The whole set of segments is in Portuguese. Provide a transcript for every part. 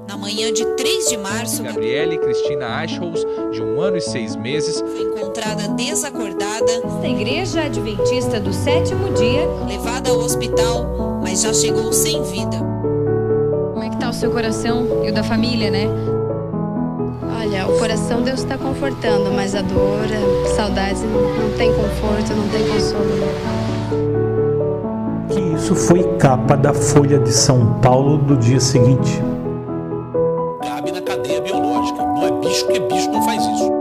Na manhã de 3 de março, Gabriele Cristina Eichholz, de 1 ano e 6 meses, foi encontrada desacordada na igreja adventista do 7º dia, levada ao hospital, mas já chegou sem vida. Como é que tá o seu coração e o da família, né? Olha, o coração Deus está confortando, mas a dor, a saudade não tem conforto, não tem consolo. Que isso foi capa da Folha de São Paulo do dia seguinte. Cabe na cadeia biológica. Não é bicho, porque bicho não faz isso.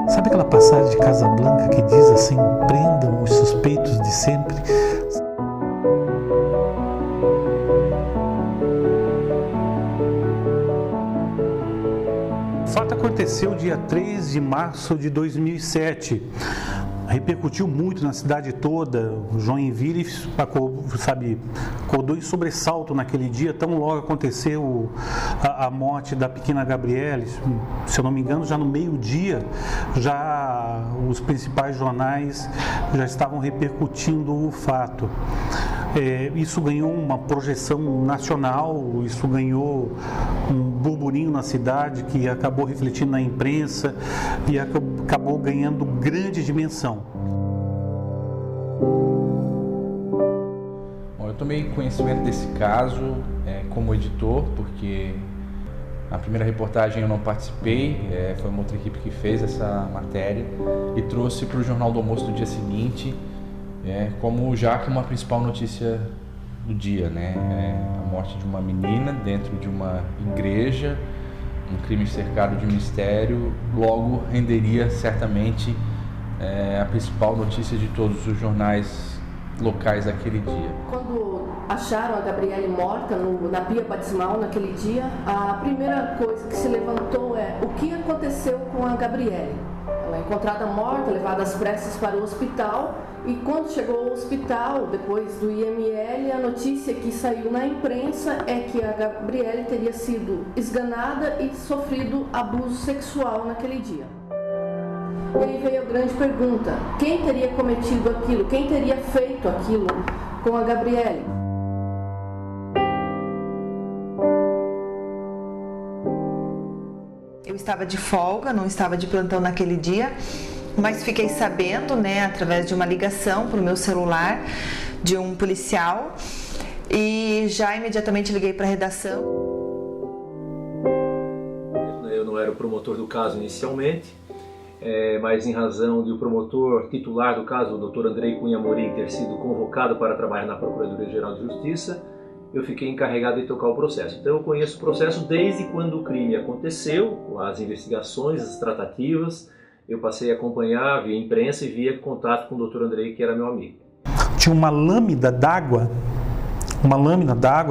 Sabe aquela passagem de Casablanca que diz assim: prendam os suspeitos de sempre? O fato aconteceu dia 3 de março de 2007. Repercutiu muito na cidade toda. O Joinville, acordou em sobressalto naquele dia, tão logo aconteceu a morte da pequena Gabriele. Se eu não me engano, já no meio-dia, já os principais jornais já estavam repercutindo o fato. Isso ganhou uma projeção nacional, isso ganhou um burburinho na cidade que acabou refletindo na imprensa e acabou ganhando grande dimensão. Bom, eu tomei conhecimento desse caso como editor, porque na primeira reportagem eu não participei, foi uma outra equipe que fez essa matéria e trouxe para o Jornal do Almoço do dia seguinte, como já que uma principal notícia do dia, a morte de uma menina dentro de uma igreja, um crime cercado de mistério, logo renderia certamente a principal notícia de todos os jornais locais daquele dia. Quando acharam a Gabriele morta na pia batismal naquele dia, a primeira coisa que se levantou é o que aconteceu com a Gabriele. Ela é encontrada morta, levada às pressas para o hospital, e quando chegou ao hospital, depois do IML, a notícia que saiu na imprensa é que a Gabriele teria sido esganada e sofrido abuso sexual naquele dia. E aí veio a grande pergunta: quem teria cometido aquilo? Quem teria feito aquilo com a Gabriele? Eu estava de folga, não estava de plantão naquele dia, mas fiquei sabendo, através de uma ligação para o meu celular de um policial e já imediatamente liguei para a redação. Eu não era o promotor do caso inicialmente, mas em razão de o promotor titular do caso, o Dr. Andrei Cunha Amorim, ter sido convocado para trabalhar na Procuradoria-Geral de Justiça, eu fiquei encarregado de tocar o processo. Então eu conheço o processo desde quando o crime aconteceu, as investigações, as tratativas. Eu passei a acompanhar via imprensa e via contato com o Dr. Andrei, que era meu amigo. Tinha uma lâmina d'água,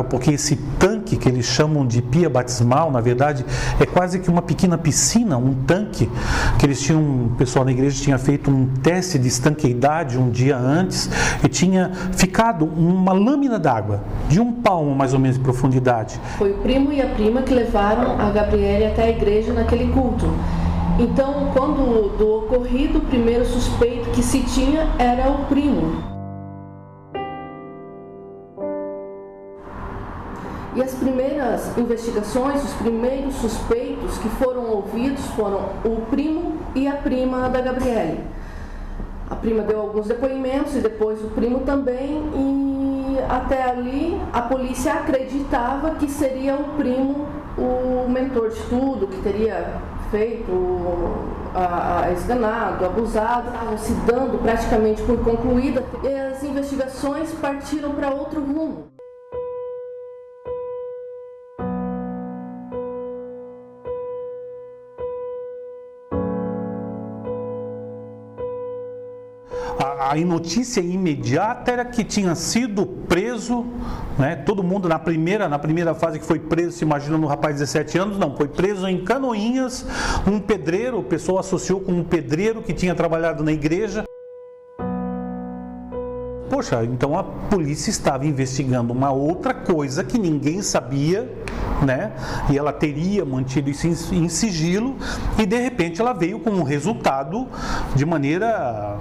porque esse tanque que eles chamam de pia batismal, na verdade, é quase que uma pequena piscina, um tanque, que o pessoal da igreja tinha feito um teste de estanqueidade um dia antes e tinha ficado uma lâmina d'água, de 1 palmo mais ou menos de profundidade. Foi o primo e a prima que levaram a Gabriele até a igreja naquele culto. Então, quando do ocorrido, o primeiro suspeito que se tinha era o primo. E as primeiras investigações, os primeiros suspeitos que foram ouvidos foram o primo e a prima da Gabriele. A prima deu alguns depoimentos e depois o primo também, e até ali a polícia acreditava que seria o primo o mentor de tudo, que teria feito, esganado, abusado, estavam se dando praticamente por concluída, e as investigações partiram para outro rumo. A notícia imediata era que tinha sido preso, todo mundo na primeira fase que foi preso, se imagina no rapaz de 17 anos, não, foi preso em Canoinhas, um pedreiro, o pessoal associou com um pedreiro que tinha trabalhado na igreja. Poxa, então a polícia estava investigando uma outra coisa que ninguém sabia, e ela teria mantido isso em sigilo, e de repente ela veio com um resultado de maneira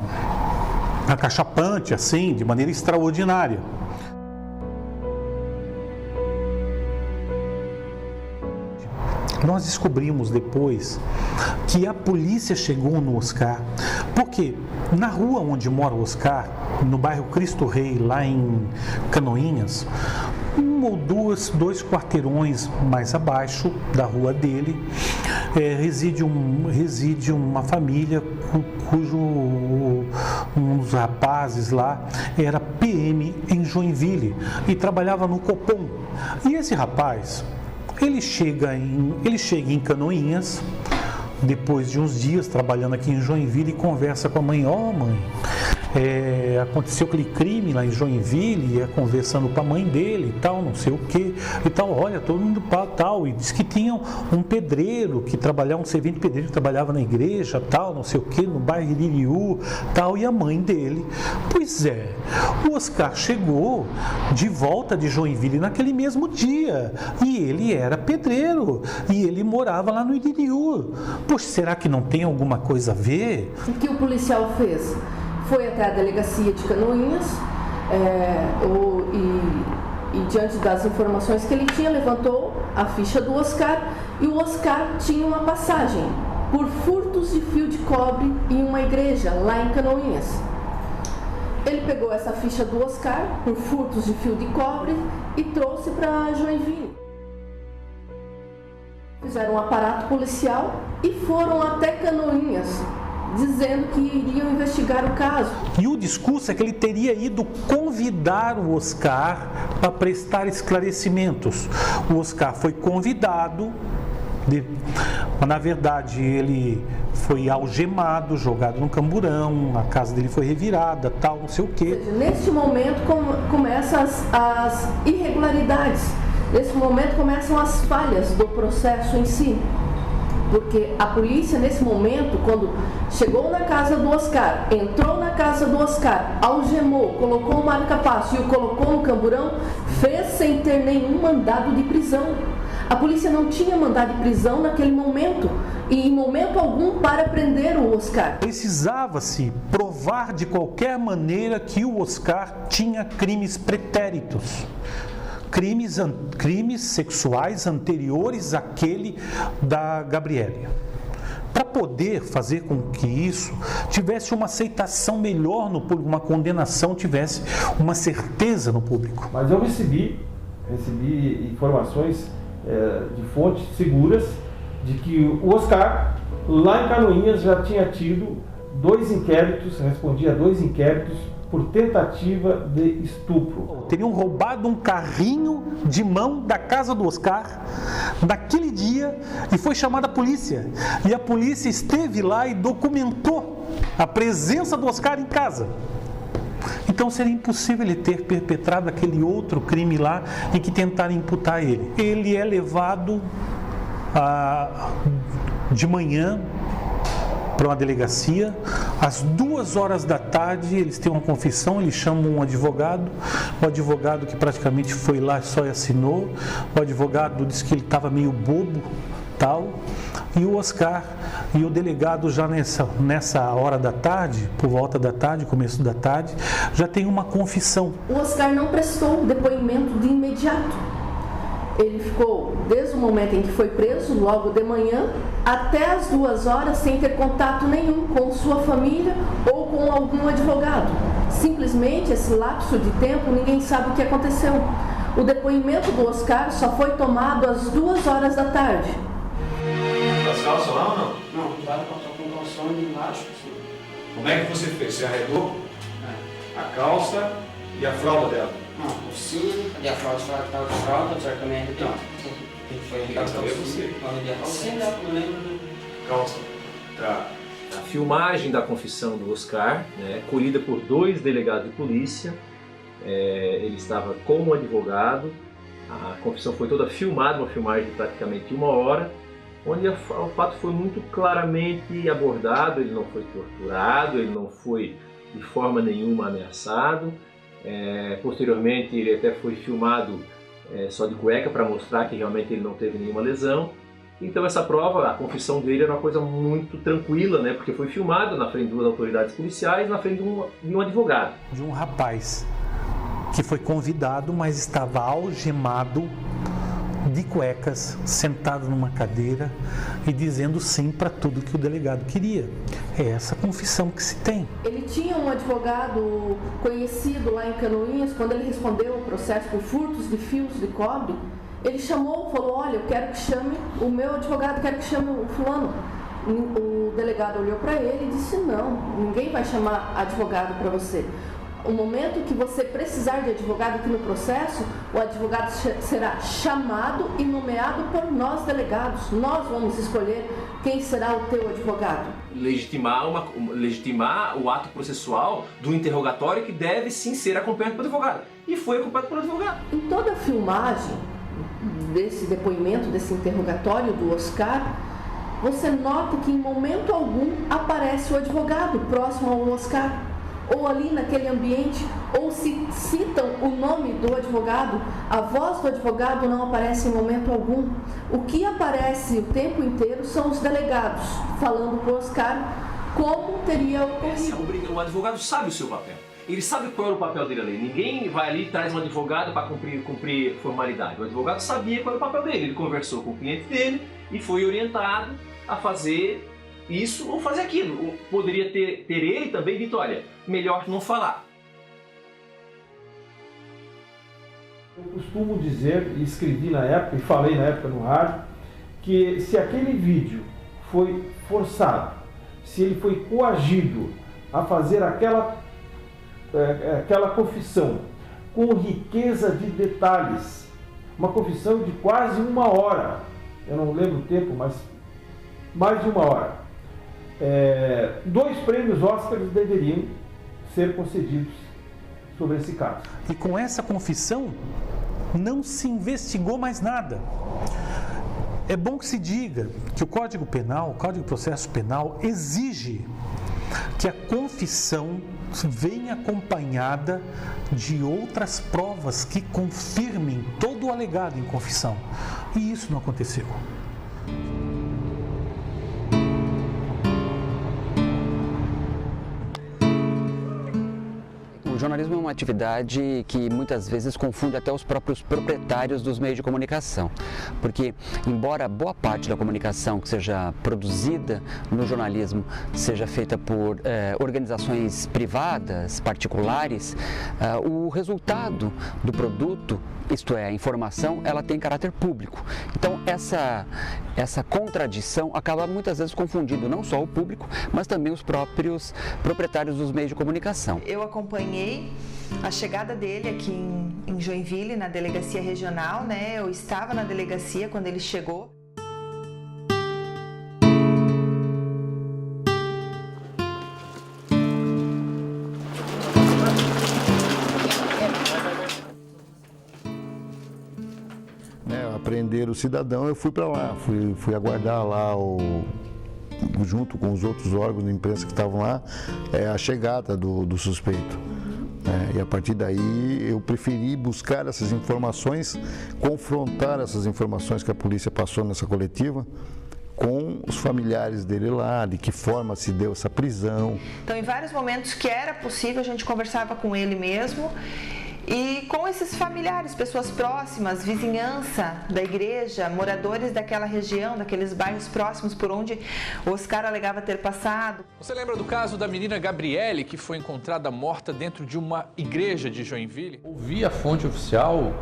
acachapante, assim, de maneira extraordinária. Nós descobrimos depois que a polícia chegou no Oscar, porque na rua onde mora o Oscar, no bairro Cristo Rei, lá em Canoinhas, dois quarteirões mais abaixo da rua dele, reside uma família cujo um dos rapazes lá era PM em Joinville e trabalhava no Copom. E esse rapaz, ele chega em Canoinhas, depois de uns dias trabalhando aqui em Joinville, e conversa com a mãe: mãe, aconteceu aquele crime lá em Joinville, e conversando com a mãe dele e tal, não sei o que e tal, olha, todo mundo tal, e diz que tinha um pedreiro que trabalhava, um servente pedreiro que trabalhava na igreja, tal, não sei o que, no bairro Iririú, tal, e a mãe dele. Pois é, o Oscar chegou de volta de Joinville naquele mesmo dia, e ele era pedreiro, e ele morava lá no Iririú. Poxa, será que não tem alguma coisa a ver? O que o policial fez? Foi até a delegacia de Canoinhas e diante das informações que ele tinha, levantou a ficha do Oscar, e o Oscar tinha uma passagem por furtos de fio de cobre em uma igreja lá em Canoinhas. Ele pegou essa ficha do Oscar por furtos de fio de cobre e trouxe para Joinville. Fizeram um aparato policial e foram até Canoinhas, dizendo que iriam investigar o caso. E o discurso é que ele teria ido convidar o Oscar para prestar esclarecimentos. O Oscar foi convidado, mas na verdade ele foi algemado, jogado no camburão, a casa dele foi revirada, tal, não sei o quê. Neste momento começam as irregularidades, nesse momento começam as falhas do processo em si. Porque a polícia, nesse momento, quando chegou na casa do Oscar, entrou na casa do Oscar, algemou, colocou um marca-passo e o colocou no camburão, fez sem ter nenhum mandado de prisão. A polícia não tinha mandado de prisão naquele momento, e em momento algum para prender o Oscar. Precisava-se provar de qualquer maneira que o Oscar tinha crimes pretéritos. Crimes sexuais anteriores àquele da Gabriele. Para poder fazer com que isso tivesse uma aceitação melhor no público, uma condenação tivesse uma certeza no público. Mas eu recebi informações de fontes seguras de que o Oscar, lá em Canoinhas, já tinha tido 2 inquéritos, respondia a 2 inquéritos por tentativa de estupro. Teriam roubado um carrinho de mão da casa do Oscar naquele dia e foi chamada a polícia. E a polícia esteve lá e documentou a presença do Oscar em casa. Então seria impossível ele ter perpetrado aquele outro crime lá em que tentaram imputar ele. Ele é levado de manhã para uma delegacia, às 2h da tarde eles têm uma confissão, eles chamam um advogado, o advogado que praticamente foi lá só assinou, o advogado disse que ele estava meio bobo, tal, e o Oscar e o delegado já nessa hora da tarde, por volta da tarde, começo da tarde, já tem uma confissão. O Oscar não prestou depoimento de imediato. Ele ficou, desde o momento em que foi preso, logo de manhã, até as 2h, sem ter contato nenhum com sua família ou com algum advogado. Simplesmente, esse lapso de tempo, ninguém sabe o que aconteceu. O depoimento do Oscar só foi tomado às 2h da tarde. As calças lá ou não? Não, vai com calção de baixo. Como é que você fez? Você arredou a calça e a fralda dela? Não, o cinto, cadê a fralda? A fralda, só também arredou. Foi a calça. Não lembro do... Calça. Tá. A filmagem da confissão do Oscar, colhida por 2 delegados de polícia, ele estava com um advogado, a confissão foi toda filmada, uma filmagem de praticamente 1 hora, onde o fato foi muito claramente abordado, ele não foi torturado, ele não foi de forma nenhuma ameaçado. Posteriormente ele até foi filmado só de cueca para mostrar que realmente ele não teve nenhuma lesão. Então essa prova, a confissão dele era uma coisa muito tranquila, porque foi filmado na frente de 2 autoridades policiais, na frente de um advogado. De um rapaz que foi convidado, mas estava algemado de cuecas, sentado numa cadeira e dizendo sim para tudo que o delegado queria. É essa confissão que se tem. Ele tinha um advogado conhecido lá em Canoinhas, quando ele respondeu ao processo por furtos de fios de cobre, ele chamou, falou, olha, eu quero que chame o meu advogado, quero que chame o fulano. O delegado olhou para ele e disse, não, ninguém vai chamar advogado para você. O momento que você precisar de advogado aqui no processo, o advogado será chamado e nomeado por nós delegados. Nós vamos escolher quem será o teu advogado. Legitimar o ato processual do interrogatório que deve sim ser acompanhado pelo advogado. E foi acompanhado pelo advogado. Em toda a filmagem desse depoimento, desse interrogatório do Oscar, você nota que em momento algum aparece o advogado próximo ao Oscar, ou ali naquele ambiente, ou se citam o nome do advogado, a voz do advogado não aparece em momento algum. O que aparece o tempo inteiro são os delegados falando para o Oscar como teria ocorrido. O advogado sabe o seu papel. Ele sabe qual era o papel dele ali. Ninguém vai ali e traz um advogado para cumprir formalidade. O advogado sabia qual era o papel dele. Ele conversou com o cliente dele e foi orientado a fazer isso ou fazer aquilo. Poderia ter ele também dito, olha, melhor não falar. Eu costumo dizer, e escrevi na época, e falei na época no rádio, que se aquele vídeo foi forçado, se ele foi coagido a fazer aquela confissão com riqueza de detalhes, uma confissão de quase 1 hora, eu não lembro o tempo, mas mais de 1 hora, 2 prêmios Oscar deveriam ser concedidos sobre esse caso. E com essa confissão não se investigou mais nada. É bom que se diga que o Código Penal, o Código de Processo Penal, exige que a confissão venha acompanhada de outras provas que confirmem todo o alegado em confissão. E isso não aconteceu. O jornalismo é uma atividade que muitas vezes confunde até os próprios proprietários dos meios de comunicação, porque embora boa parte da comunicação que seja produzida no jornalismo seja feita por organizações privadas, particulares, o resultado do produto, isto é, a informação, ela tem caráter público. Então essa contradição acaba muitas vezes confundindo não só o público, mas também os próprios proprietários dos meios de comunicação. Eu acompanhei a chegada dele aqui em Joinville, na delegacia regional, né? Eu estava na delegacia quando ele chegou. Prender o cidadão, eu fui para lá, fui aguardar lá, junto com os outros órgãos de imprensa que estavam lá, a chegada do suspeito. E a partir daí eu preferi buscar essas informações, confrontar essas informações que a polícia passou nessa coletiva com os familiares dele lá, de que forma se deu essa prisão. Então, em vários momentos que era possível, a gente conversava com ele mesmo. E com esses familiares, pessoas próximas, vizinhança da igreja, moradores daquela região, daqueles bairros próximos por onde o Oscar alegava ter passado. Você lembra do caso da menina Gabriele, que foi encontrada morta dentro de uma igreja de Joinville? Ouvir a fonte oficial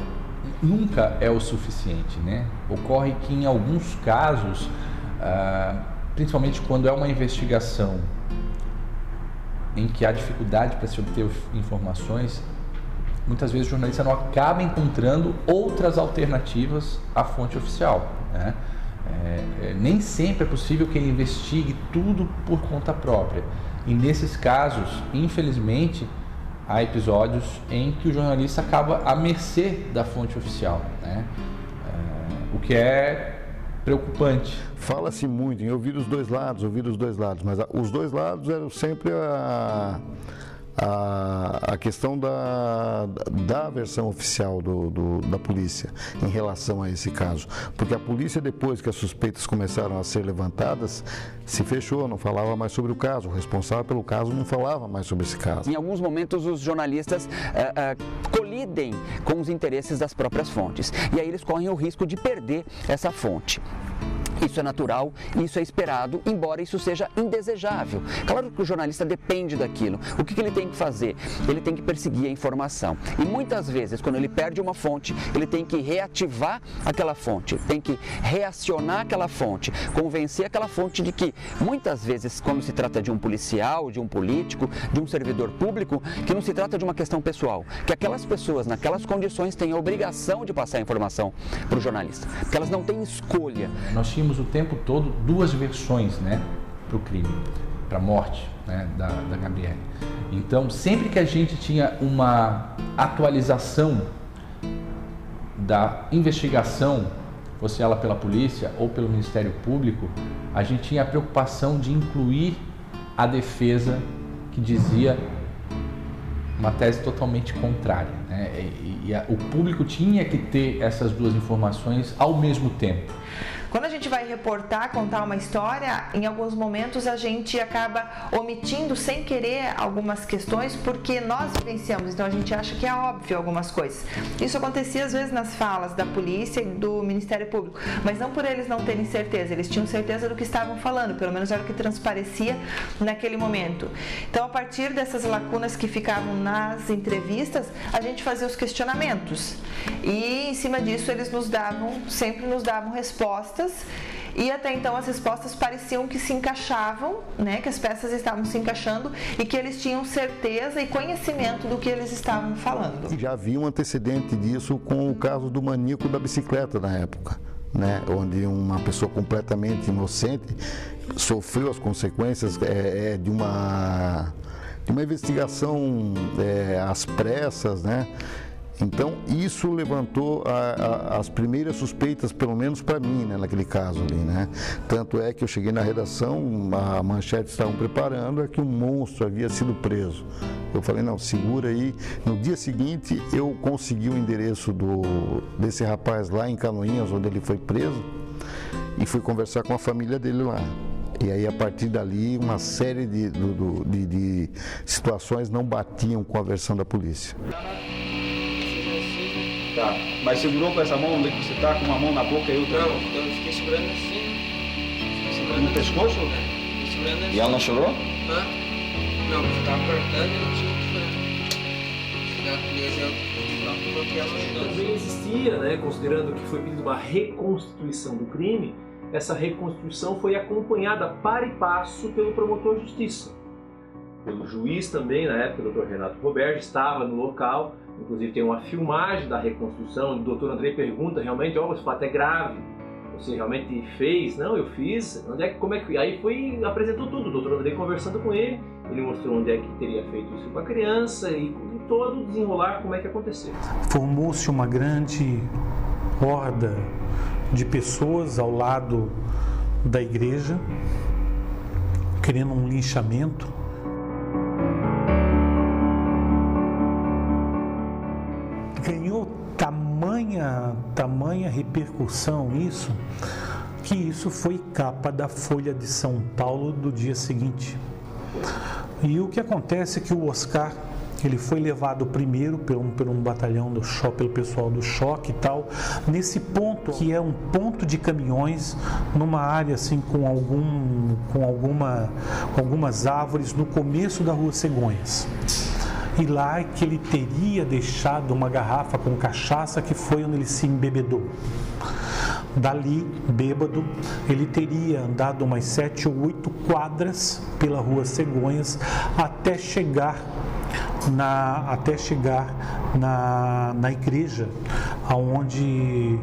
nunca é o suficiente, né? Ocorre que em alguns casos, principalmente quando é uma investigação em que há dificuldade para se obter informações, muitas vezes o jornalista não acaba encontrando outras alternativas à fonte oficial, né? Nem sempre é possível que ele investigue tudo por conta própria. E nesses casos, infelizmente, há episódios em que o jornalista acaba à mercê da fonte oficial, né? O que é preocupante. Fala-se muito em ouvir os dois lados, mas os dois lados eram sempre a questão da versão oficial da polícia em relação a esse caso. Porque a polícia, depois que as suspeitas começaram a ser levantadas, se fechou, não falava mais sobre o caso. O responsável pelo caso não falava mais sobre esse caso. Em alguns momentos, os jornalistas colidem com os interesses das próprias fontes. E aí eles correm o risco de perder essa fonte. Isso é natural, isso é esperado, embora isso seja indesejável. Claro que o jornalista depende daquilo. O que ele tem que fazer? Ele tem que perseguir a informação. E muitas vezes, quando ele perde uma fonte, ele tem que reativar aquela fonte, tem que reacionar aquela fonte, convencer aquela fonte de que, muitas vezes, quando se trata de um policial, de um político, de um servidor público, que não se trata de uma questão pessoal, que aquelas pessoas, naquelas condições, têm a obrigação de passar a informação para o jornalista, porque elas não têm escolha. Nós tínhamos o tempo todo duas versões, né, para o crime, para a morte, né, da Gabrielle. Então, sempre que a gente tinha uma atualização da investigação, fosse ela pela polícia ou pelo Ministério Público, a gente tinha a preocupação de incluir a defesa que dizia uma tese totalmente contrária, né? O público tinha que ter essas duas informações ao mesmo tempo. Quando a gente vai reportar, contar uma história, em alguns momentos a gente acaba omitindo sem querer algumas questões porque nós vivenciamos, então a gente acha que é óbvio algumas coisas. Isso acontecia às vezes nas falas da polícia e do Ministério Público, mas não por eles não terem certeza, eles tinham certeza do que estavam falando, pelo menos era o que transparecia naquele momento. Então, a partir dessas lacunas que ficavam nas entrevistas, a gente fazia os questionamentos e em cima disso eles sempre nos davam respostas. E até então as respostas pareciam que se encaixavam, né, que as peças estavam se encaixando e que eles tinham certeza e conhecimento do que eles estavam falando. Já havia um antecedente disso com o caso do maníaco da bicicleta na época, né, onde uma pessoa completamente inocente sofreu as consequências de uma investigação às pressas, né? Então, isso levantou as primeiras suspeitas, pelo menos para mim, né, naquele caso ali, né? Tanto é que eu cheguei na redação, a manchete estavam preparando, é que um monstro havia sido preso. Eu falei, não, segura aí. No dia seguinte, eu consegui o endereço desse rapaz lá em Canoinhas, onde ele foi preso, e fui conversar com a família dele lá. E aí, a partir dali, uma série de situações não batiam com a versão da polícia. Tá, mas segurou com essa mão onde você tá, com uma mão na boca e outra? Não, eu fiquei segurando assim. No pescoço? Fiquei segurando assim. E ela não chorou? Hã? Não, você tava apertando e não tinha que chorar. Também existia, né, considerando que foi pedido uma reconstituição do crime, essa reconstituição foi acompanhada para e passo pelo promotor de justiça. Pelo juiz também, na época, o Dr. Renato Roberto estava no local. Inclusive tem uma filmagem da reconstrução, o Dr. Andrei pergunta realmente, esse fato é grave, você realmente fez? Não, eu fiz. Como é que... Aí apresentou tudo, o Dr. Andrei conversando com ele mostrou onde é que teria feito isso com a criança e todo o desenrolar, como é que aconteceu. Formou-se uma grande horda de pessoas ao lado da igreja, querendo um linchamento. Ganhou tamanha repercussão isso, que isso foi capa da Folha de São Paulo do dia seguinte. E o que acontece é que o Oscar, ele foi levado primeiro por um batalhão do choque, pelo pessoal do choque e tal, nesse ponto que é um ponto de caminhões, numa área assim com algumas árvores no começo da Rua Cegonhas. E lá é que ele teria deixado uma garrafa com cachaça, que foi onde ele se embebedou. Dali, bêbado, ele teria andado umas 7 ou 8 quadras pela Rua Cegonhas até chegar na igreja, aonde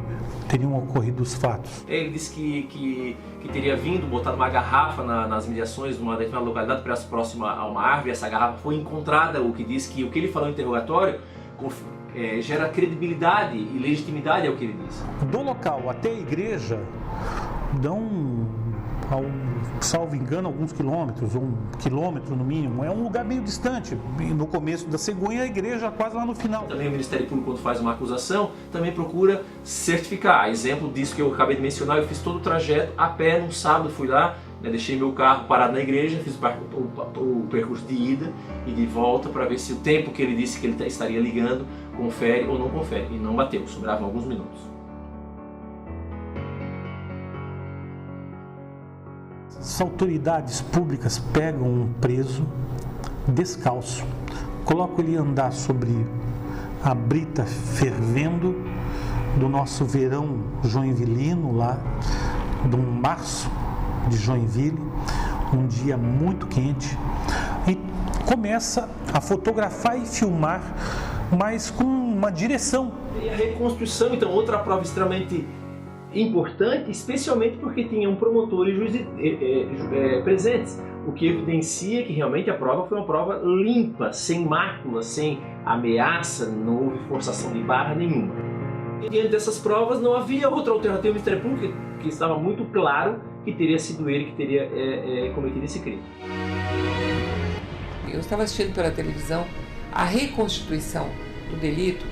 teriam ocorrido os fatos. Ele disse que teria vindo, botado uma garrafa nas mediações de uma determinada localidade próxima a uma árvore. Essa garrafa foi encontrada, o que diz que o que ele falou no interrogatório gera credibilidade e legitimidade ao que ele disse. Do local até a igreja dão salvo engano, alguns quilômetros, ou 1 quilômetro no mínimo. É um lugar meio distante. No começo da cegonha, a igreja quase lá no final. Também o Ministério Público, quando faz uma acusação, também procura certificar. Exemplo disso que eu acabei de mencionar, eu fiz todo o trajeto a pé num sábado, fui lá, deixei meu carro parado na igreja, fiz o percurso de ida e de volta para ver se o tempo que ele disse que ele estaria ligando confere ou não confere. E não bateu, sobravam alguns minutos. As autoridades públicas pegam um preso descalço, colocam ele a andar sobre a brita fervendo do nosso verão joinvilino, lá de um março de Joinville, um dia muito quente, e começa a fotografar e filmar, mas com uma direção. E a reconstrução, então, outra prova extremamente importante, especialmente porque tinha um promotor e juiz presentes, o que evidencia que realmente a prova foi uma prova limpa, sem mácula, sem ameaça, não houve forçação de barra nenhuma. E diante dessas provas não havia outra alternativa. O Ministério Público, que estava muito claro que teria sido ele que teria cometido esse crime. Eu estava assistindo pela televisão a reconstituição do delito.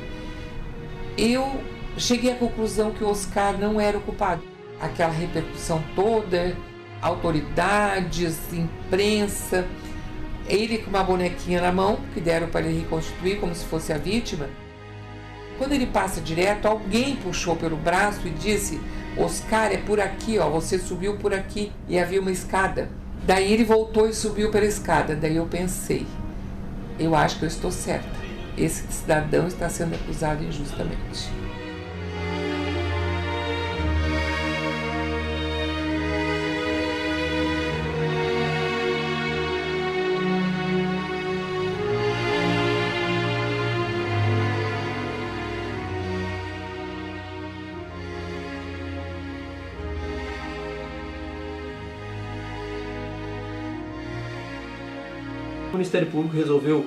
Eu cheguei à conclusão que o Oscar não era o culpado. Aquela repercussão toda, autoridades, imprensa, ele com uma bonequinha na mão, que deram para ele reconstituir como se fosse a vítima. Quando ele passa direto, alguém puxou pelo braço e disse: Oscar, é por aqui, ó, você subiu por aqui. E havia uma escada. Daí ele voltou e subiu pela escada. Daí eu pensei, eu acho que eu estou certa. Esse cidadão está sendo acusado injustamente. O Ministério Público resolveu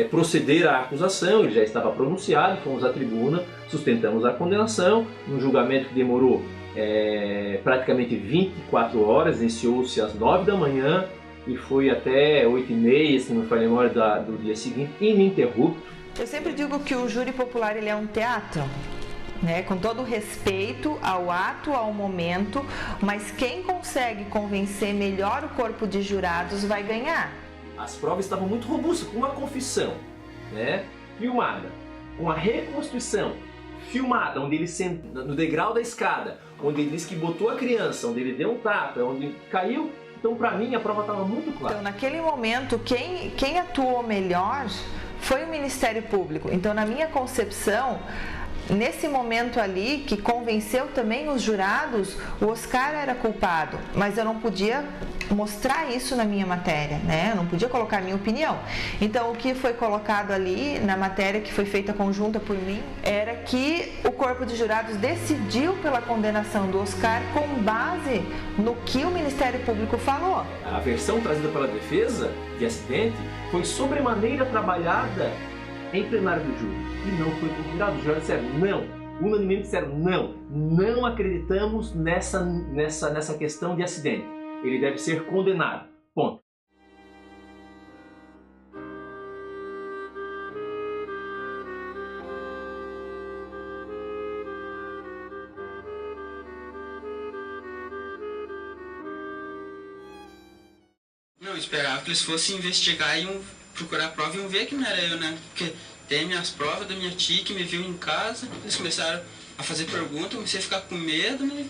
proceder à acusação, ele já estava pronunciado, fomos à tribuna, sustentamos a condenação, um julgamento que demorou praticamente 24 horas, iniciou-se às 9 da manhã e foi até 8h30, se não me falha a memória, do dia seguinte, ininterrupto. Eu sempre digo que o júri popular ele é um teatro, né? Com todo o respeito ao ato, ao momento, mas quem consegue convencer melhor o corpo de jurados vai ganhar. As provas estavam muito robustas, com uma confissão, né, filmada, com a reconstrução filmada, onde ele senta no degrau da escada, onde ele disse que botou a criança, onde ele deu um tapa, onde caiu. Então, para mim, a prova estava muito clara. Então, naquele momento, quem atuou melhor foi o Ministério Público. Então, na minha concepção, nesse momento ali, que convenceu também os jurados, o Oscar era culpado, mas eu não podia mostrar isso na minha matéria, né? Eu não podia colocar a minha opinião. Então, o que foi colocado ali na matéria, que foi feita conjunta por mim, era que o corpo de jurados decidiu pela condenação do Oscar com base no que o Ministério Público falou. A versão trazida pela defesa de acidente foi sobremaneira trabalhada em plenário do júri e não foi considerado. Os jurados disseram não, unanimemente disseram não acreditamos nessa questão de acidente. Ele deve ser condenado. Ponto. Não, eu esperava que eles fossem investigar e iam procurar prova e iam ver que não era eu, né? Porque tem minhas provas da minha tia que me viu em casa, eles começaram a fazer perguntas, eu comecei a ficar com medo, né?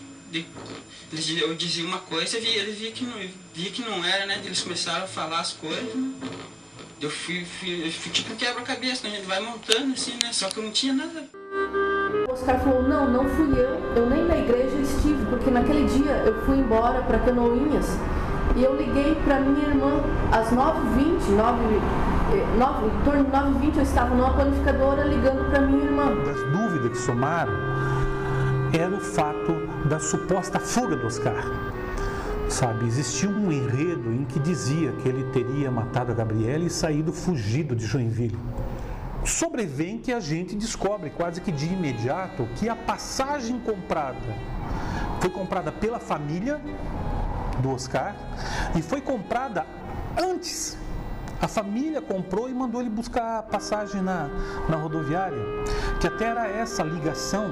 Eu dizia uma coisa e ele via que não era, né? Eles começaram a falar as coisas, né? Eu fui tipo quebra-cabeça, a gente vai montando assim, né? Só que eu não tinha nada. O Oscar falou, não fui eu nem na igreja estive, porque naquele dia eu fui embora para Canoinhas e eu liguei para minha irmã às 9h20, em torno de 9h20 eu estava numa panificadora ligando para minha irmã. Das dúvidas que somaram era o fato da suposta fuga do Oscar. Sabe, existia um enredo em que dizia que ele teria matado a Gabriela e saído fugido de Joinville. Sobrevém que a gente descobre quase que de imediato que a passagem comprada foi comprada pela família do Oscar e foi comprada antes. A família comprou e mandou ele buscar passagem na rodoviária, que até era essa ligação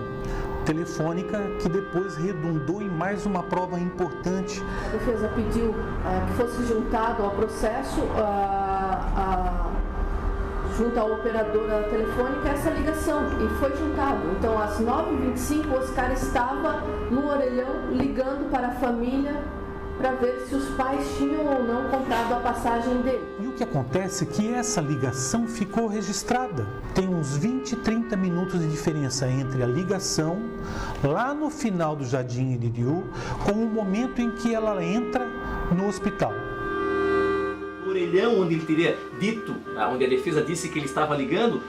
telefônica que depois redundou em mais uma prova importante. A defesa pediu que fosse juntado ao processo, junto à operadora telefônica, essa ligação, e foi juntado. Então, às 9h25, o Oscar estava no orelhão ligando para a família para ver se os pais tinham ou não comprado a passagem dele. E o que acontece é que essa ligação ficou registrada. Tem uns 20, 30 minutos de diferença entre a ligação, lá no final do Jardim Iririú, com o momento em que ela entra no hospital. O orelhão onde ele teria dito, onde a defesa disse que ele estava ligando,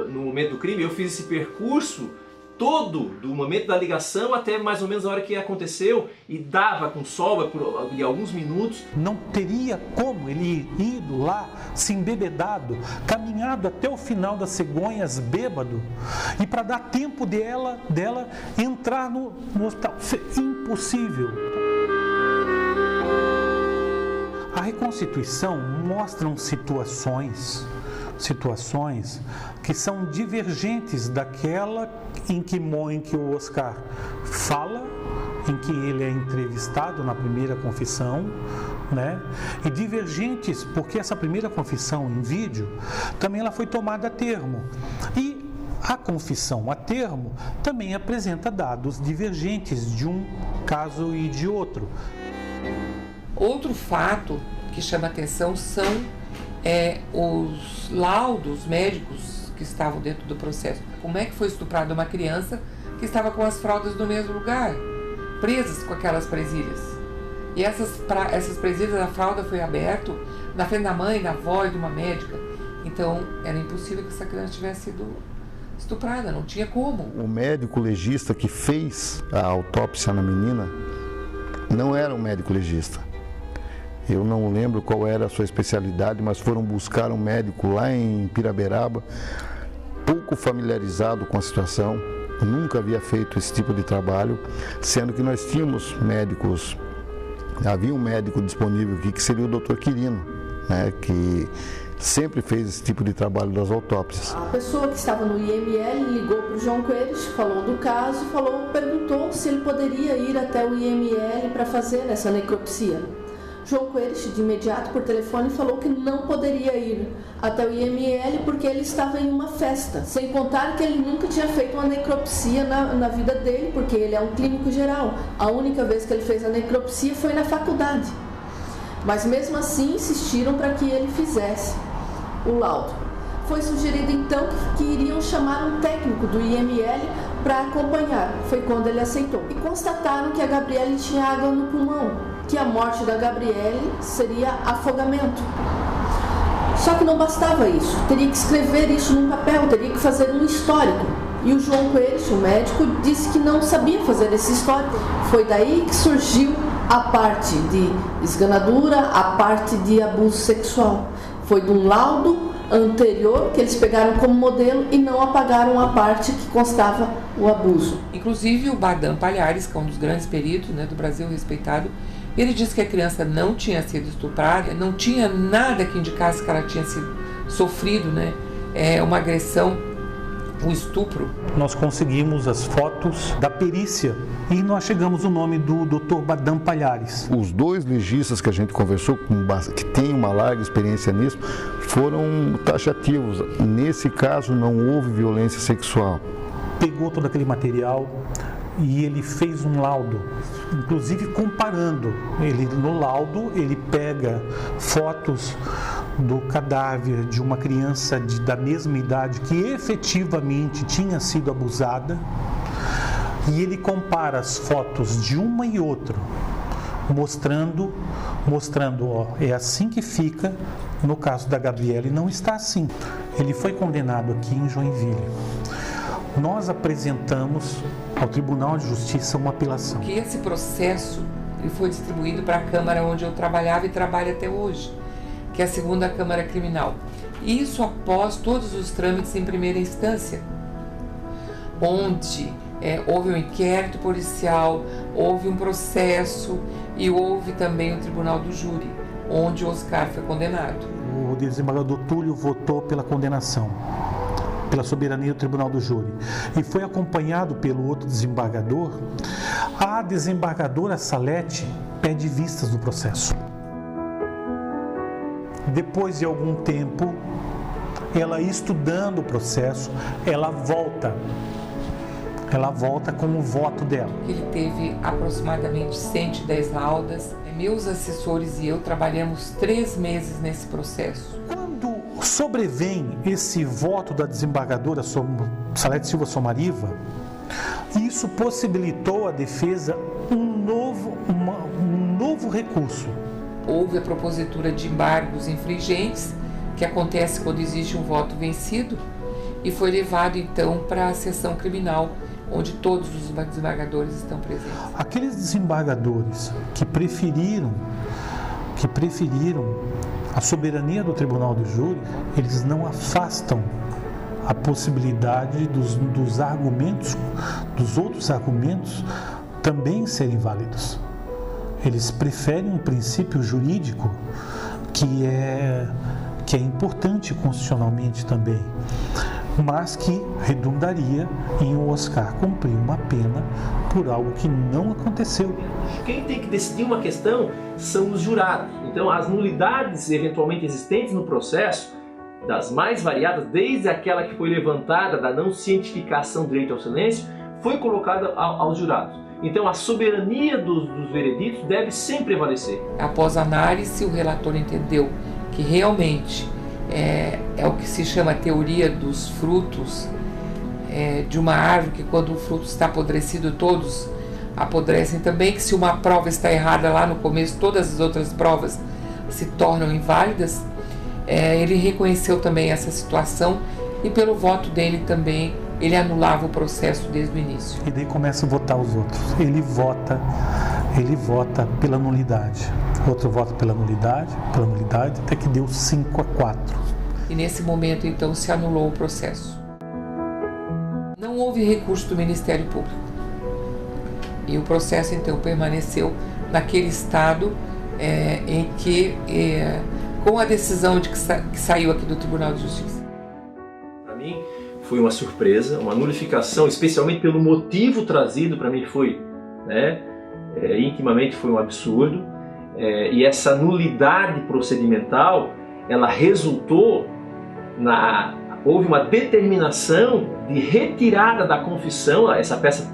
no momento do crime, eu fiz esse percurso todo do momento da ligação até mais ou menos a hora que aconteceu e dava com sobra de alguns minutos. Não teria como ele ido lá, se embebedado, caminhado até o final das cegonhas bêbado e para dar tempo dela entrar no hospital. Isso é impossível. A reconstituição mostra situações que são divergentes daquela em que o Oscar fala, em que ele é entrevistado na primeira confissão, né? E divergentes porque essa primeira confissão em vídeo também ela foi tomada a termo. E a confissão a termo também apresenta dados divergentes de um caso e de outro. Outro fato que chama atenção são os laudos médicos que estavam dentro do processo. Como é que foi estuprada uma criança que estava com as fraldas no mesmo lugar, presas com aquelas presilhas? E essas presilhas, a fralda foi aberta na frente da mãe, da avó e de uma médica. Então, era impossível que essa criança tivesse sido estuprada, não tinha como. O médico legista que fez a autópsia na menina não era um médico legista. Eu não lembro qual era a sua especialidade, mas foram buscar um médico lá em Piraberaba, pouco familiarizado com a situação, nunca havia feito esse tipo de trabalho, sendo que nós tínhamos médicos, havia um médico disponível aqui que seria o Dr. Quirino, né, que sempre fez esse tipo de trabalho das autópsias. A pessoa que estava no IML ligou para o João Coelho, falou do caso, perguntou se ele poderia ir até o IML para fazer essa necropsia. João Coelho, de imediato por telefone, falou que não poderia ir até o IML porque ele estava em uma festa. Sem contar que ele nunca tinha feito uma necropsia na vida dele, porque ele é um clínico geral. A única vez que ele fez a necropsia foi na faculdade. Mas mesmo assim insistiram para que ele fizesse o laudo. Foi sugerido então que iriam chamar um técnico do IML para acompanhar. Foi quando ele aceitou. E constataram que a Gabriele tinha água no pulmão, que a morte da Gabriele seria afogamento. Só que não bastava isso, teria que escrever isso num papel, teria que fazer um histórico. E o João Coelho, o médico, disse que não sabia fazer esse histórico. Foi daí que surgiu a parte de esganadura, a parte de abuso sexual. Foi de um laudo anterior que eles pegaram como modelo e não apagaram a parte que constava o abuso. Inclusive o Badan Palhares, que é um dos grandes peritos, né, do Brasil, respeitado, ele disse que a criança não tinha sido estuprada, não tinha nada que indicasse que ela tinha sofrido, né, uma agressão, um estupro. Nós conseguimos as fotos da perícia e nós chegamos ao nome do Dr. Badan Palhares. Os dois legistas que a gente conversou, que tem uma larga experiência nisso, foram taxativos. Nesse caso não houve violência sexual. Pegou todo aquele material e ele fez um laudo, inclusive comparando. No laudo ele pega fotos do cadáver de uma criança da mesma idade que efetivamente tinha sido abusada e ele compara as fotos de uma e outra, mostrando, é assim que fica. No caso da Gabriele não está assim. Ele foi condenado aqui em Joinville. Nós apresentamos ao Tribunal de Justiça uma apelação. Que esse processo ele foi distribuído para a Câmara onde eu trabalhava e trabalho até hoje, que é a segunda Câmara Criminal. Isso após todos os trâmites em primeira instância, onde houve um inquérito policial, houve um processo e houve também o tribunal do júri, onde o Oscar foi condenado. O desembargador Túlio votou pela condenação, pela soberania do tribunal do júri, e foi acompanhado pelo outro desembargador. A desembargadora Salete pede vistas do processo. Depois de algum tempo, ela estudando o processo, ela volta com o voto dela. Ele teve aproximadamente 110 laudas. Meus assessores e eu trabalhamos 3 meses nesse processo. Quando sobrevém esse voto da desembargadora Salete Silva Somariva, isso possibilitou à defesa um novo recurso. Houve a propositura de embargos infringentes, que acontece quando existe um voto vencido, e foi levado então para a sessão criminal, onde todos os desembargadores estão presentes. Aqueles desembargadores que preferiram a soberania do tribunal do júri, eles não afastam a possibilidade dos argumentos, dos outros argumentos também serem válidos. Eles preferem um princípio jurídico que é importante constitucionalmente também, mas que redundaria em o Oscar cumprir uma pena por algo que não aconteceu. Quem tem que decidir uma questão são os jurados. Então, as nulidades eventualmente existentes no processo, das mais variadas, desde aquela que foi levantada da não cientificação do direito ao silêncio, foi colocada aos jurados. Então, a soberania dos vereditos deve sempre prevalecer. Após análise, o relator entendeu que realmente é o que se chama a teoria dos frutos de uma árvore, que quando o fruto está apodrecido, todos apodrecem também, que se uma prova está errada lá no começo, todas as outras provas se tornam inválidas. Ele reconheceu também essa situação e pelo voto dele também, ele anulava o processo desde o início. E daí começa a votar os outros. Ele vota pela nulidade. Outro vota pela nulidade, até que deu 5-4. E nesse momento, então, se anulou o processo. Não houve recurso do Ministério Público. E o processo, então, permaneceu naquele estado em que, com a decisão de que saiu aqui do Tribunal de Justiça. Para mim, foi uma surpresa, uma nulificação, especialmente pelo motivo trazido, para mim foi, intimamente foi um absurdo. E essa nulidade procedimental, ela resultou houve uma determinação de retirada da confissão, essa peça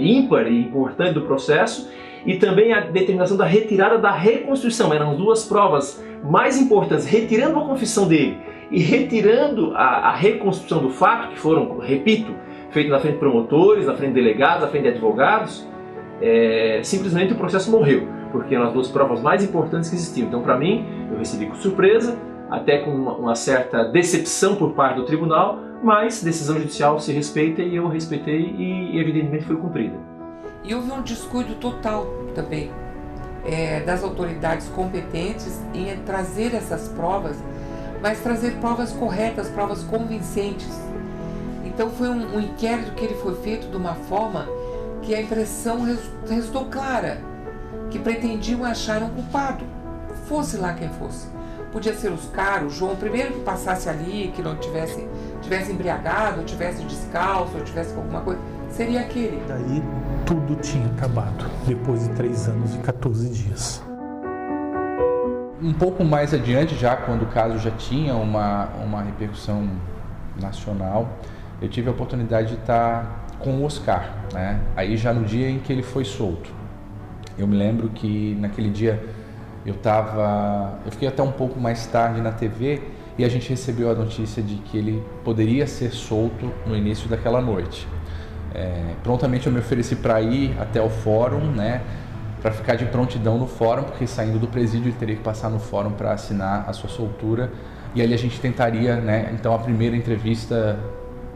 ímpar e importante do processo, e também a determinação da retirada da reconstituição. Eram as duas provas mais importantes, retirando a confissão dele e retirando a reconstituição do fato, que foram, repito, feitos na frente de promotores, na frente de delegados, na frente de advogados. Simplesmente o processo morreu, porque eram as duas provas mais importantes que existiam. Então, para mim, eu recebi com surpresa, até com uma certa decepção por parte do tribunal, mas decisão judicial se respeita e eu respeitei e evidentemente foi cumprida. E houve um descuido total também das autoridades competentes em trazer essas provas, mas trazer provas corretas, provas convincentes. Então foi um inquérito que ele foi feito de uma forma que a impressão resultou clara, que pretendiam achar um culpado, fosse lá quem fosse. Podia ser Oscar, o João, primeiro que passasse ali, que não tivesse embriagado, ou tivesse descalço, ou tivesse alguma coisa, seria aquele. Daí tudo tinha acabado, depois de 3 anos e 14 dias. Um pouco mais adiante, já quando o caso já tinha uma repercussão nacional, eu tive a oportunidade de estar com o Oscar, né? Aí já no dia em que ele foi solto. Eu me lembro que naquele dia eu fiquei até um pouco mais tarde na TV e a gente recebeu a notícia de que ele poderia ser solto no início daquela noite. Prontamente eu me ofereci para ir até o fórum, né, para ficar de prontidão no fórum, porque saindo do presídio ele teria que passar no fórum para assinar a sua soltura, e ali a gente tentaria, né, então a primeira entrevista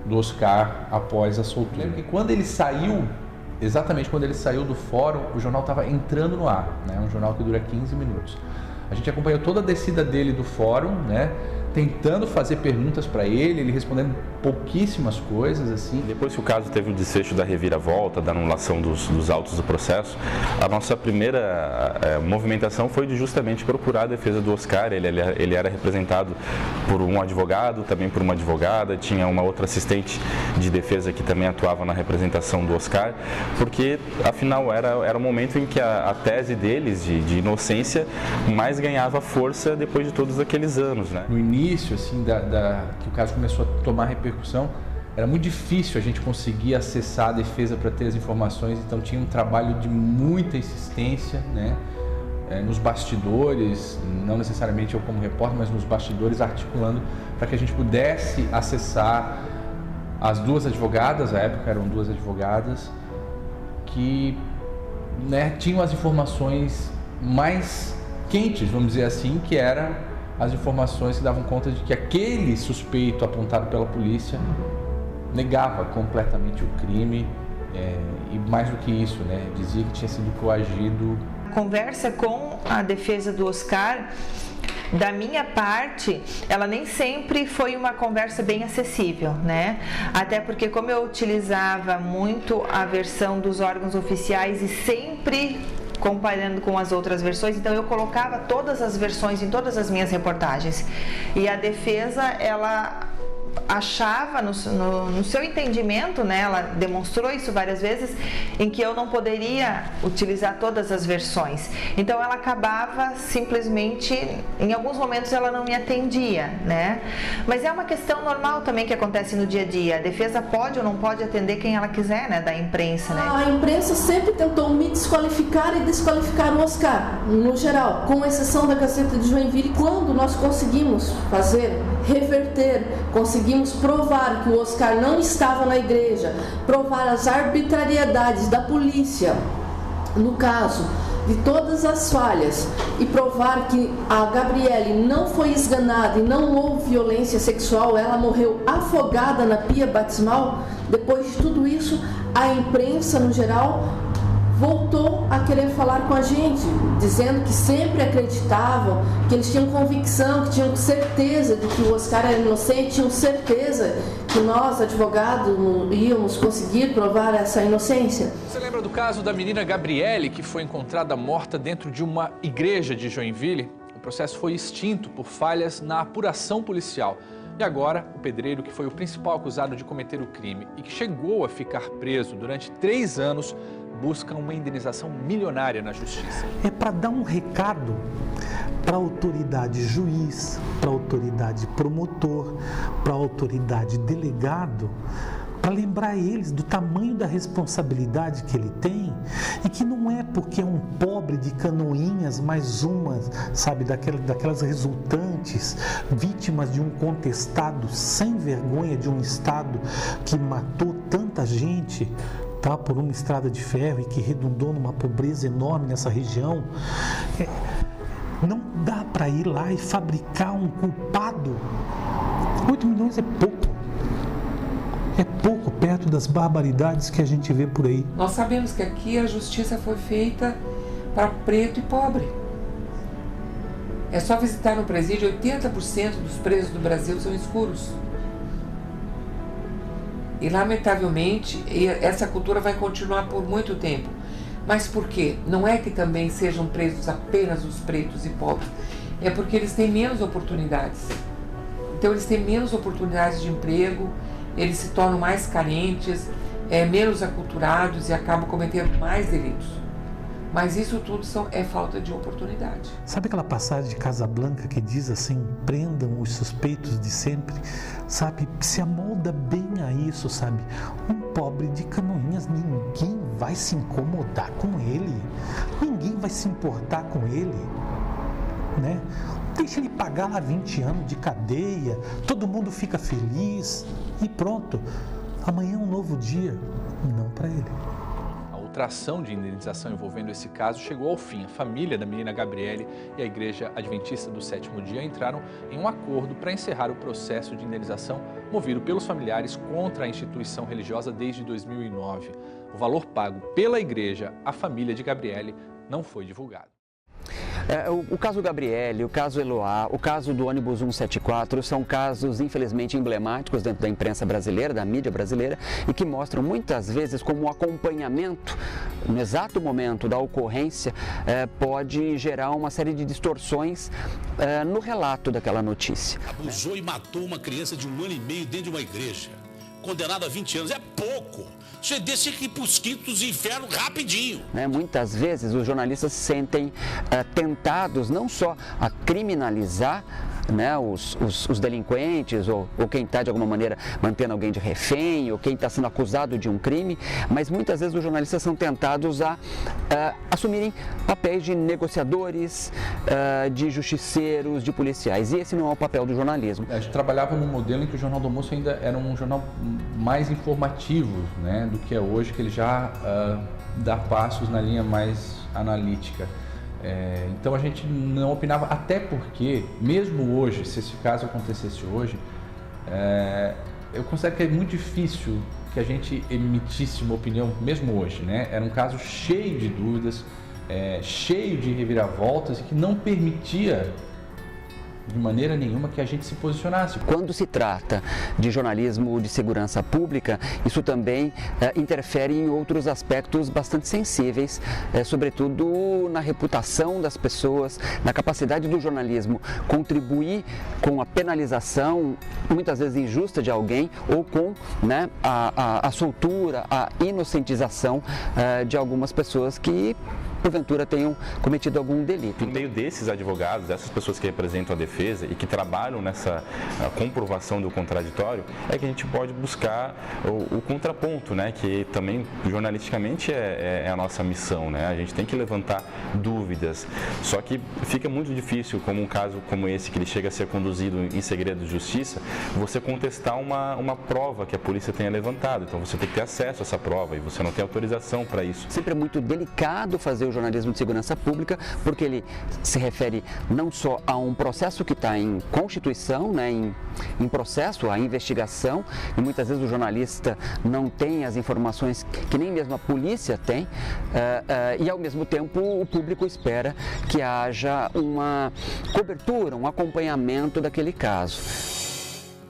do Oscar após a soltura. Lembro que quando ele saiu, exatamente quando ele saiu do fórum, o jornal estava entrando no ar, né, um jornal que dura 15 minutos. A gente acompanhou toda a descida dele do fórum, né, tentando fazer perguntas para ele respondendo pouquíssimas coisas, assim. Depois que o caso teve o desfecho da reviravolta, da anulação dos autos do processo, a nossa primeira movimentação foi de justamente procurar a defesa do Oscar. Ele era representado por um advogado, também por uma advogada, tinha uma outra assistente de defesa que também atuava na representação do Oscar, porque afinal era o momento em que a tese deles de inocência mais ganhava força depois de todos aqueles anos, né? No início, assim, que o caso começou a tomar repercussão, era muito difícil a gente conseguir acessar a defesa para ter as informações, então tinha um trabalho de muita insistência, né? Nos bastidores, não necessariamente eu como repórter, mas nos bastidores articulando para que a gente pudesse acessar as duas advogadas, à época eram duas advogadas, que, né, tinham as informações mais quentes, vamos dizer assim, que eram as informações que davam conta de que aquele suspeito apontado pela polícia negava completamente o crime e mais do que isso, né, dizia que tinha sido coagido. Conversa com a defesa do Oscar, da minha parte, ela nem sempre foi uma conversa bem acessível, né? Até porque como eu utilizava muito a versão dos órgãos oficiais e sempre comparando com as outras versões, então eu colocava todas as versões em todas as minhas reportagens. E a defesa, ela achava no seu entendimento, né, ela demonstrou isso várias vezes, em que eu não poderia utilizar todas as versões. Então ela acabava simplesmente, em alguns momentos ela não me atendia, né? Mas é uma questão normal também que acontece no dia a dia. A defesa pode ou não pode atender quem ela quiser, né, da imprensa, né? A imprensa sempre tentou me desqualificar e desqualificar o Oscar, no geral, com exceção da Gazeta de Joinville, quando nós conseguimos reverter, conseguimos provar que o Oscar não estava na igreja, provar as arbitrariedades da polícia, no caso, de todas as falhas, e provar que a Gabriele não foi esganada e não houve violência sexual, ela morreu afogada na pia batismal. Depois de tudo isso, a imprensa, no geral, voltou a querer falar com a gente, dizendo que sempre acreditavam, que eles tinham convicção, que tinham certeza de que o Oscar era inocente, tinham certeza que nós, advogados, íamos conseguir provar essa inocência. Você lembra do caso da menina Gabriele, que foi encontrada morta dentro de uma igreja de Joinville? O processo foi extinto por falhas na apuração policial. E agora, o pedreiro, que foi o principal acusado de cometer o crime e que chegou a ficar preso durante 3 anos, busca uma indenização milionária na justiça. É para dar um recado para a autoridade juiz, para a autoridade promotor, para a autoridade delegado, para lembrar eles do tamanho da responsabilidade que ele tem e que não é porque é um pobre de Canoinhas, mais uma, sabe, daquelas resultantes, vítimas de um contestado sem vergonha de um Estado que matou tanta gente, tá, por uma estrada de ferro e que redundou numa pobreza enorme nessa região. Não dá para ir lá e fabricar um culpado. 8 milhões é pouco. É pouco perto das barbaridades que a gente vê por aí. Nós sabemos que aqui a justiça foi feita para preto e pobre. É só visitar no presídio, 80% dos presos do Brasil são escuros. E lamentavelmente essa cultura vai continuar por muito tempo. Mas por quê? Não é que também sejam presos apenas os pretos e pobres. É porque eles têm menos oportunidades. Então eles têm menos oportunidades de emprego, eles se tornam mais carentes, menos aculturados e acabam cometendo mais delitos. Mas isso tudo é falta de oportunidade. Sabe aquela passagem de Casablanca que diz assim, prendam os suspeitos de sempre? Sabe, se amolda bem a isso, sabe? Um pobre de Canoinhas, ninguém vai se incomodar com ele, ninguém vai se importar com ele, né? Deixa ele pagar lá 20 anos de cadeia, todo mundo fica feliz e pronto. Amanhã é um novo dia, não para ele. A ação de indenização envolvendo esse caso chegou ao fim. A família da menina Gabriele e a Igreja Adventista do Sétimo Dia entraram em um acordo para encerrar o processo de indenização movido pelos familiares contra a instituição religiosa desde 2009. O valor pago pela igreja à família de Gabriele não foi divulgado. O caso Gabriele, o caso Eloá, o caso do ônibus 174 são casos, infelizmente, emblemáticos dentro da imprensa brasileira, da mídia brasileira, e que mostram muitas vezes como o acompanhamento, no exato momento da ocorrência, pode gerar uma série de distorções no relato daquela notícia. Abusou e matou uma criança de 1 ano e meio dentro de uma igreja. Condenado a 20 anos. É pouco. Você deixa que ir para os quintos do inferno rapidinho. Muitas vezes os jornalistas se sentem tentados não só a criminalizar os delinquentes ou quem está de alguma maneira mantendo alguém de refém ou quem está sendo acusado de um crime, mas muitas vezes os jornalistas são tentados a assumirem papéis de negociadores, de justiceiros, de policiais, e esse não é o papel do jornalismo. A gente trabalhava num modelo em que o Jornal do Almoço ainda era um jornal mais informativo, do que é hoje, que ele já dá passos na linha mais analítica. Então a gente não opinava, até porque, mesmo hoje, se esse caso acontecesse hoje, eu considero que é muito difícil que a gente emitisse uma opinião, mesmo hoje, Era um caso cheio de dúvidas, cheio de reviravoltas e que não permitia de maneira nenhuma que a gente se posicionasse. Quando se trata de jornalismo de segurança pública, isso também interfere em outros aspectos bastante sensíveis, sobretudo na reputação das pessoas, na capacidade do jornalismo contribuir com a penalização, muitas vezes injusta, de alguém, ou com a soltura, a inocentização de algumas pessoas que porventura tenham cometido algum delito. No meio desses advogados, dessas pessoas que representam a defesa e que trabalham nessa comprovação do contraditório, é que a gente pode buscar o contraponto, que também jornalisticamente é a nossa missão, A gente tem que levantar dúvidas, só que fica muito difícil, como um caso como esse, que ele chega a ser conduzido em segredo de justiça, você contestar uma prova que a polícia tenha levantado. Então você tem que ter acesso a essa prova e você não tem autorização para isso. Sempre é muito delicado fazer o jornalismo de segurança pública, porque ele se refere não só a um processo que está em constituição, em processo, a investigação, e muitas vezes o jornalista não tem as informações que nem mesmo a polícia tem, e ao mesmo tempo o público espera que haja uma cobertura, um acompanhamento daquele caso.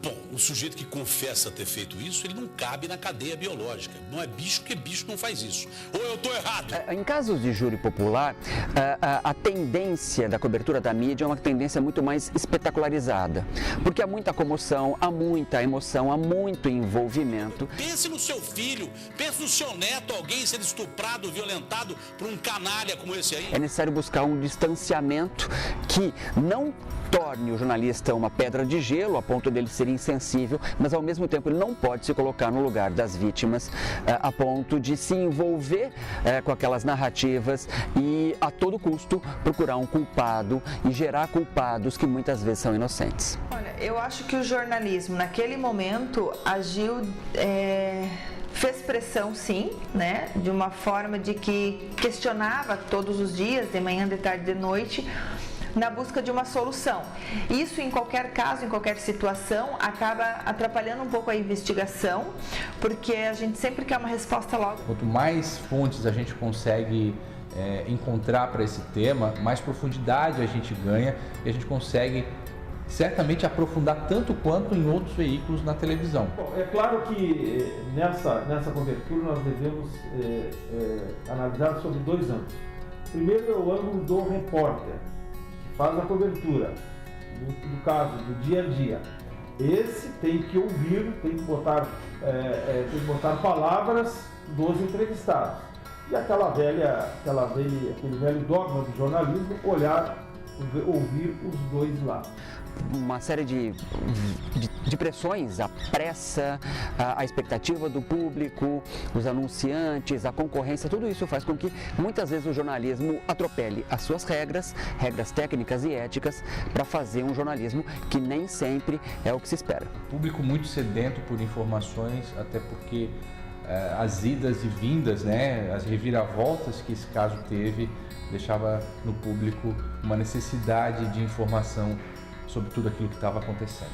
Bom, o sujeito que confessa ter feito isso, ele não cabe na cadeia biológica. Não é bicho, porque bicho não faz isso. Ou eu estou errado? Em casos de júri popular, a tendência da cobertura da mídia é uma tendência muito mais espetacularizada. Porque há muita comoção, há muita emoção, há muito envolvimento. Pense no seu filho, pense no seu neto, alguém sendo estuprado, violentado por um canalha como esse aí. É necessário buscar um distanciamento que não torne o jornalista uma pedra de gelo a ponto dele ser insensível, mas ao mesmo tempo ele não pode se colocar no lugar das vítimas a ponto de se envolver com aquelas narrativas e a todo custo procurar um culpado e gerar culpados que muitas vezes são inocentes. Olha, eu acho que o jornalismo naquele momento agiu, fez pressão sim, de uma forma de que questionava todos os dias, de manhã, de tarde, de noite, na busca de uma solução. Isso, em qualquer caso, em qualquer situação, acaba atrapalhando um pouco a investigação, porque a gente sempre quer uma resposta logo. Quanto mais fontes a gente consegue encontrar para esse tema, mais profundidade a gente ganha e a gente consegue certamente aprofundar tanto quanto em outros veículos na televisão. Bom, é claro que nessa cobertura nós devemos analisar sobre 2 ângulos. Primeiro é o ângulo do repórter, faz a cobertura do caso, do dia a dia. Esse tem que ouvir, tem que botar palavras dos entrevistados. E aquele velho dogma do jornalismo, ouvir os dois lados. Uma série de pressões, a pressa, a expectativa do público, os anunciantes, a concorrência, tudo isso faz com que muitas vezes o jornalismo atropele as suas regras técnicas e éticas para fazer um jornalismo que nem sempre é o que se espera. Público muito sedento por informações, até porque as idas e vindas, as reviravoltas que esse caso teve, deixava no público uma necessidade de informação sobre tudo aquilo que estava acontecendo.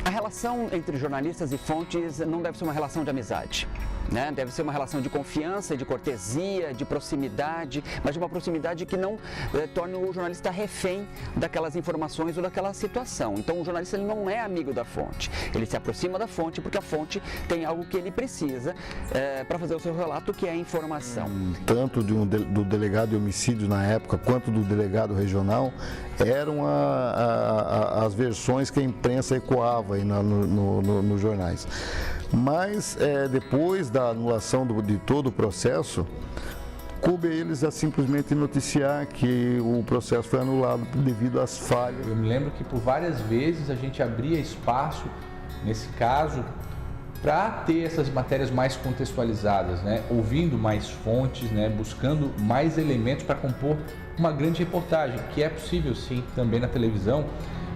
A relação entre jornalistas e fontes não deve ser uma relação de amizade. né? Deve ser uma relação de confiança, de cortesia, de proximidade, mas de uma proximidade que não torne o jornalista refém daquelas informações ou daquela situação. Então o jornalista ele não é amigo da fonte, ele se aproxima da fonte porque a fonte tem algo que ele precisa para fazer o seu relato, que é a informação. Tanto do delegado de homicídios na época, quanto do delegado regional, eram as versões que a imprensa ecoava aí nos jornais. Mas depois da anulação de todo o processo, coube a eles a simplesmente noticiar que o processo foi anulado devido às falhas. Eu me lembro que por várias vezes a gente abria espaço, nesse caso, para ter essas matérias mais contextualizadas, né? Ouvindo mais fontes, né? Buscando mais elementos para compor uma grande reportagem, que é possível sim também na televisão.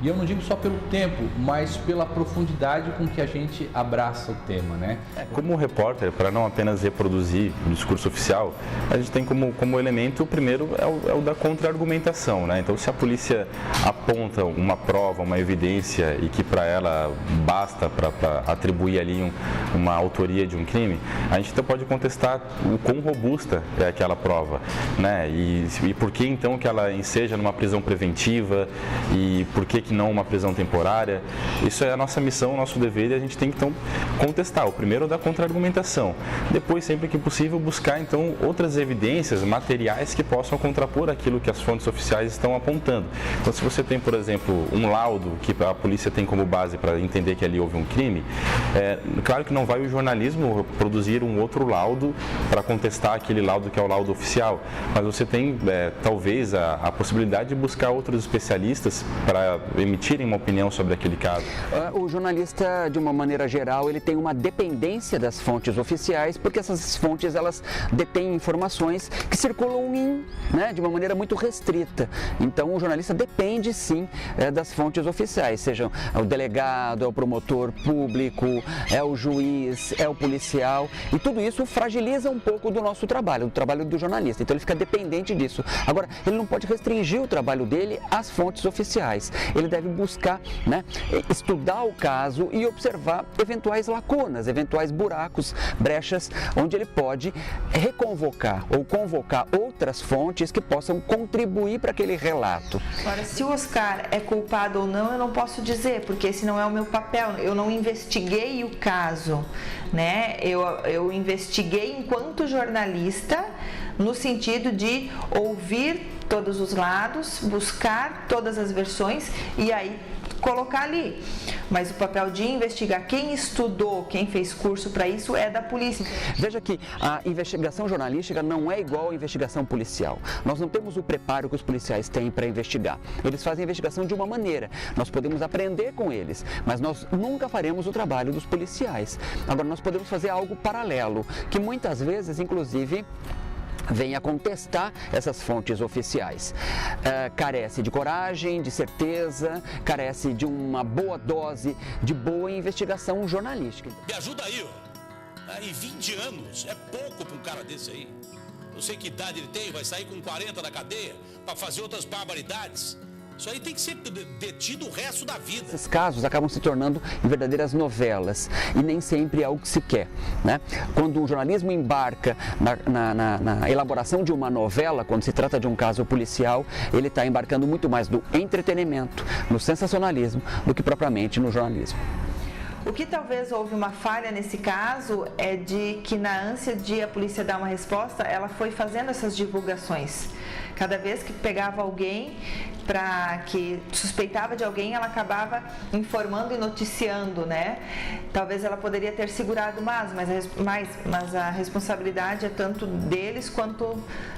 E eu não digo só pelo tempo, mas pela profundidade com que a gente abraça o tema, né? Como repórter, para não apenas reproduzir o discurso oficial, a gente tem como elemento, o primeiro é o da contra-argumentação, né? Então, se a polícia aponta uma prova, uma evidência e que para ela basta para atribuir ali uma autoria de um crime, a gente então pode contestar o quão robusta é aquela prova, né? E por que então que ela enseja numa prisão preventiva e por que não uma prisão temporária. Isso é a nossa missão, o nosso dever, e a gente tem que então contestar. O primeiro é da contra-argumentação. Depois, sempre que possível, buscar então outras evidências, materiais que possam contrapor aquilo que as fontes oficiais estão apontando. Então, se você tem, por exemplo, um laudo que a polícia tem como base para entender que ali houve um crime, claro que não vai o jornalismo produzir um outro laudo para contestar aquele laudo que é o laudo oficial, mas você tem talvez a possibilidade de buscar outros especialistas para emitirem uma opinião sobre aquele caso. O jornalista, de uma maneira geral, ele tem uma dependência das fontes oficiais, porque essas fontes elas detêm informações que circulam de uma maneira muito restrita. Então o jornalista depende sim das fontes oficiais, seja o delegado, é o promotor público, é o juiz, é o policial, e tudo isso fragiliza um pouco do nosso trabalho, do trabalho do jornalista. Então ele fica dependente disso. Agora, ele não pode restringir o trabalho dele às fontes oficiais. Ele deve buscar, estudar o caso e observar eventuais lacunas, eventuais buracos, brechas, onde ele pode reconvocar ou convocar outras fontes que possam contribuir para aquele relato. Agora, se o Oscar é culpado ou não, eu não posso dizer, porque esse não é o meu papel. Eu não investiguei o caso, né? Eu investiguei enquanto jornalista, no sentido de ouvir todos os lados, buscar todas as versões e aí colocar ali. Mas o papel de investigar, quem estudou, quem fez curso para isso é da polícia. Veja que a investigação jornalística não é igual à investigação policial. Nós não temos o preparo que os policiais têm para investigar. Eles fazem a investigação de uma maneira. Nós podemos aprender com eles, mas nós nunca faremos o trabalho dos policiais. Agora, nós podemos fazer algo paralelo, que muitas vezes, inclusive, vem a contestar essas fontes oficiais. Carece de coragem, de certeza, carece de uma boa dose de boa investigação jornalística. Me ajuda aí, ó. Em 20 anos, é pouco para um cara desse aí. Eu sei que idade ele tem, vai sair com 40 da cadeia para fazer outras barbaridades. Isso aí tem que ser detido o resto da vida. Esses casos acabam se tornando em verdadeiras novelas e nem sempre é o que se quer, né? Quando o jornalismo embarca na elaboração de uma novela, quando se trata de um caso policial, ele está embarcando muito mais no entretenimento, no sensacionalismo, do que propriamente no jornalismo. O que talvez houve uma falha nesse caso é de que, na ânsia de a polícia dar uma resposta, ela foi fazendo essas divulgações. Cada vez que pegava alguém que suspeitava de alguém, ela acabava informando e noticiando, né? Talvez ela poderia ter segurado mais, mas a responsabilidade é tanto deles quanto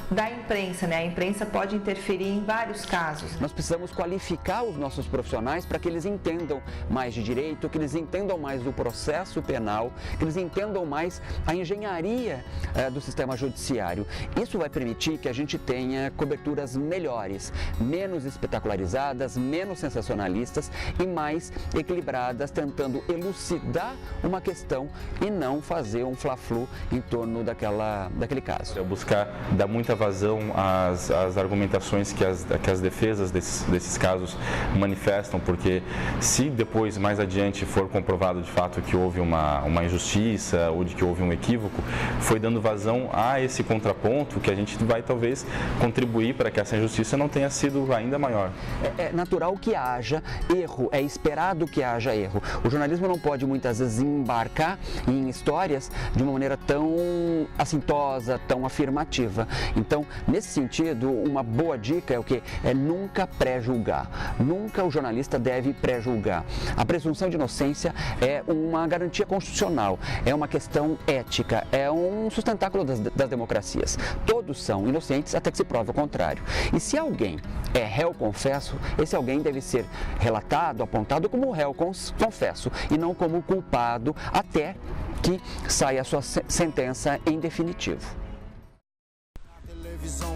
da imprensa, né? A imprensa pode interferir em vários casos. Nós precisamos qualificar os nossos profissionais para que eles entendam mais de direito, que eles entendam mais do processo penal, que eles entendam mais a engenharia do sistema judiciário. Isso vai permitir que a gente tenha coberturas melhores, menos espetacularizadas, menos sensacionalistas e mais equilibradas, tentando elucidar uma questão e não fazer um fla-flu em torno daquele caso. Buscar dar muita vazão às argumentações que as defesas desses casos manifestam, porque se depois, mais adiante, for comprovado comprovado de fato que houve uma injustiça ou de que houve um equívoco, foi dando vazão a esse contraponto que a gente vai talvez contribuir para que essa injustiça não tenha sido ainda maior. É natural que haja erro, é esperado que haja erro. O jornalismo não pode muitas vezes embarcar em histórias de uma maneira tão assintosa, tão afirmativa. Então, nesse sentido, uma boa dica é o quê? É nunca pré-julgar. Nunca o jornalista deve pré-julgar. A presunção de inocência é uma garantia constitucional, é uma questão ética, é um sustentáculo das democracias. Todos são inocentes até que se prove o contrário. E se alguém é réu confesso, esse alguém deve ser relatado, apontado como réu confesso e não como culpado até que saia a sua sentença em definitivo.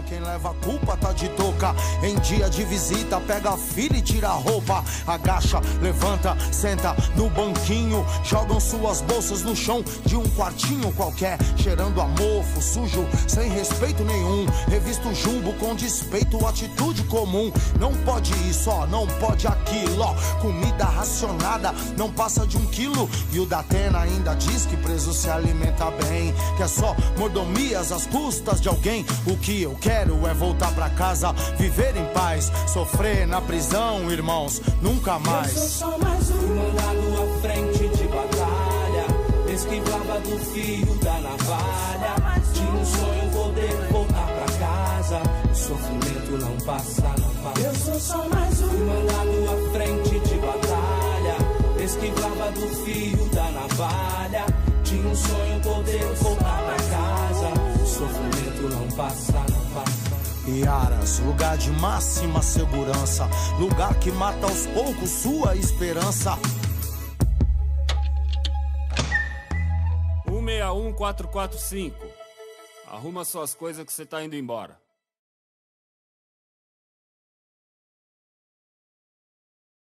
Quem leva a culpa tá de touca. Em dia de visita, pega a filha e tira a roupa. Agacha, levanta, senta no banquinho. Jogam suas bolsas no chão de um quartinho qualquer, cheirando a mofo, sujo, sem respeito nenhum. Revisto jumbo com despeito, atitude comum. Não pode isso, ó, não pode aquilo, ó. Comida racionada, não passa de 1 quilo. E o Datena ainda diz que preso se alimenta bem, que é só mordomias às custas de alguém. O que eu quero é voltar pra casa, viver em paz. Sofrer na prisão, irmãos, nunca mais. Eu sou só mais um mandado à frente de batalha, esquivava do fio da navalha. Tinha um sonho poder voltar pra casa, o sofrimento não passa, não passa. Eu sou só mais um mandado à frente de batalha, esquivava do fio da navalha. Tinha um sonho poder voltar pra casa, o sofrimento não passa, não passa. Iaras, lugar de máxima segurança, lugar que mata aos poucos sua esperança. 161445. Arruma suas coisas que você tá indo embora.